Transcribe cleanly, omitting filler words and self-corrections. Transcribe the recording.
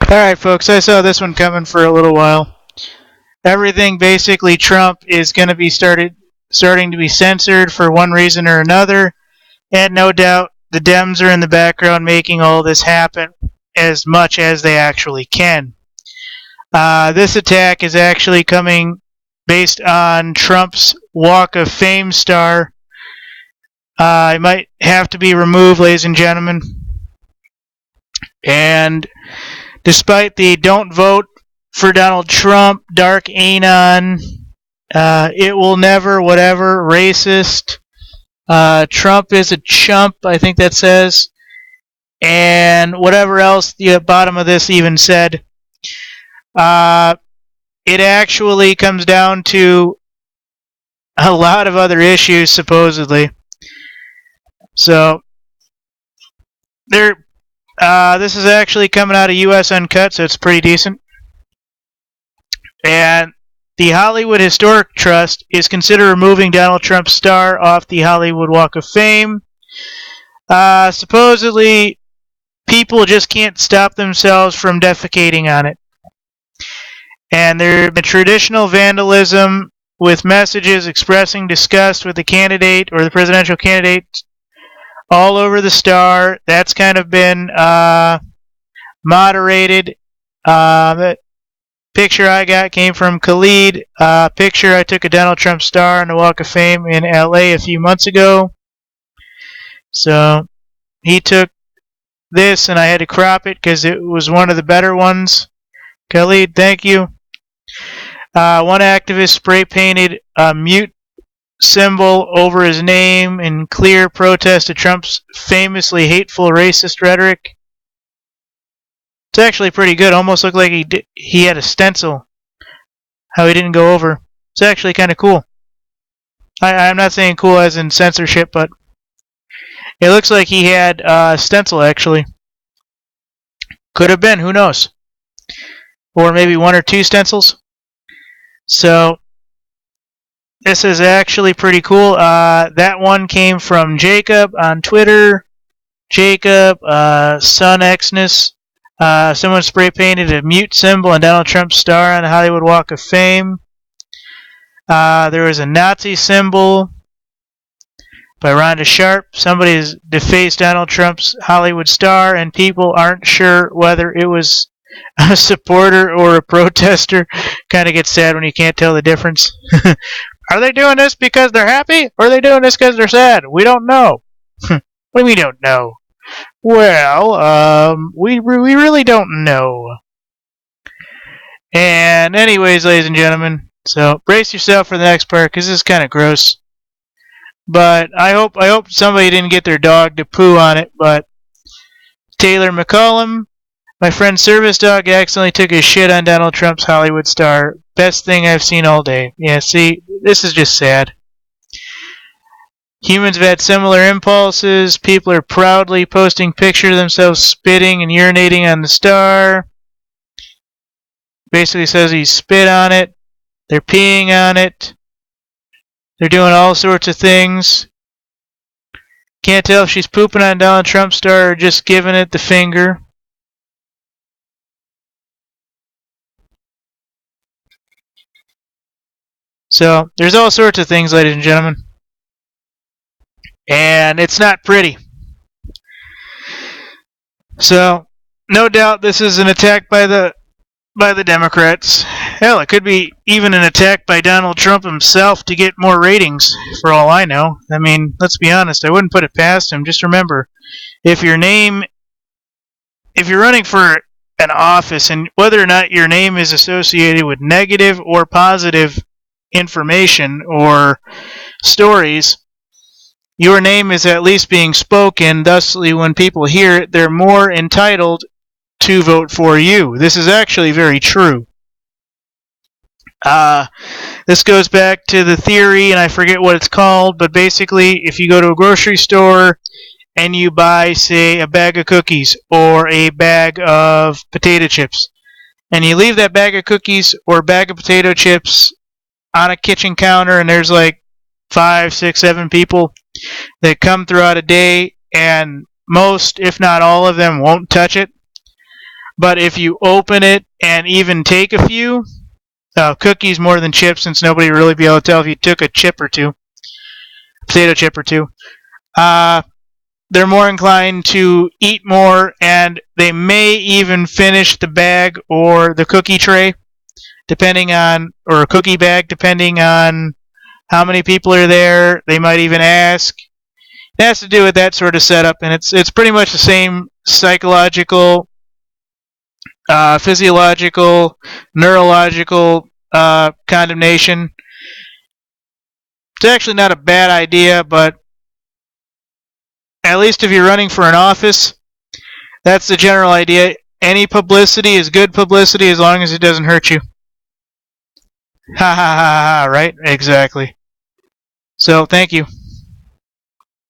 Alright folks, I saw this one coming for a little while. Everything basically Trump is going to be starting to be censored for one reason or another, and no doubt the Dems are in the background making all this happen as much as they actually can. This attack is actually coming based on Trump's Walk of Fame star. It might have to be removed, ladies and gentlemen. And despite the don't vote for Donald Trump, dark anon, it will never, whatever, racist, Trump is a chump, I think that says, and whatever else the bottom of this even said, it actually comes down to a lot of other issues, supposedly. So, this is actually coming out of US Uncut, so it's pretty decent. And the Hollywood Historic Trust is considering removing Donald Trump's star off the Hollywood Walk of Fame. Supposedly, people just can't stop themselves from defecating on it. And there's been traditional vandalism with messages expressing disgust with the candidate or the presidential candidate all over the star. That's kind of been moderated. The picture I got came from Khalid. Picture I took of Donald Trump star on the Walk of Fame in LA a few months ago. So he took this and I had to crop it because it was one of the better ones. Khalid, thank you. One activist spray painted a mute symbol over his name in clear protest to Trump's famously hateful racist rhetoric. It's actually pretty good. Almost looked like he had a stencil. How he didn't go over. It's actually kind of cool. I'm not saying cool as in censorship, but it looks like he had a stencil actually. Could have been, who knows? Or maybe one or two stencils. So this is actually pretty cool. That one came from Jacob on Twitter. Jacob, Sun Xness. Someone spray painted a mute symbol and Donald Trump's star on the Hollywood Walk of Fame. There was a Nazi symbol by Rhonda Sharp. Somebody's defaced Donald Trump's Hollywood star, and people aren't sure whether it was a supporter or a protester. Kind of gets sad when you can't tell the difference. Are they doing this because they're happy, or are they doing this because they're sad? We don't know. What do we don't know? Well, we really don't know. And anyways, ladies and gentlemen, so brace yourself for the next part because this is kind of gross. But I hope somebody didn't get their dog to poo on it. But Taylor McCollum, my friend's service dog, accidentally took his shit on Donald Trump's Hollywood star. Best thing I've seen all day. Yeah, see, this is just sad. Humans have had similar impulses. People are proudly posting pictures of themselves spitting and urinating on the star. Basically says he spit on it. They're peeing on it. They're doing all sorts of things. Can't tell if she's pooping on Donald Trump's star or just giving it the finger. So, there's all sorts of things, ladies and gentlemen. And it's not pretty. So, no doubt this is an attack by the Democrats. Hell, it could be even an attack by Donald Trump himself to get more ratings, for all I know. I mean, let's be honest, I wouldn't put it past him. Just remember, if you're running for an office, and whether or not your name is associated with negative or positive information or stories, your name is at least being spoken. Thusly, when people hear it, they're more entitled to vote for you. This is actually very true. This goes back to the theory, and I forget what it's called, but basically, if you go to a grocery store and you buy, say, a bag of cookies or a bag of potato chips, and you leave that bag of cookies or bag of potato chips on a kitchen counter, and there's like 5, 6, 7 people that come throughout a day, and most, if not all of them, won't touch it. But if you open it and even take a few, cookies more than chips, since nobody will really be able to tell if you took a chip or two, potato chip or two, they're more inclined to eat more, and they may even finish the bag or the cookie tray, depending on, or a cookie bag, depending on how many people are there. They might even ask. It has to do with that sort of setup, and it's pretty much the same psychological, physiological, neurological condemnation. It's actually not a bad idea, but at least if you're running for an office, that's the general idea. Any publicity is good publicity as long as it doesn't hurt you. Ha ha ha ha, right? Exactly. So, thank you.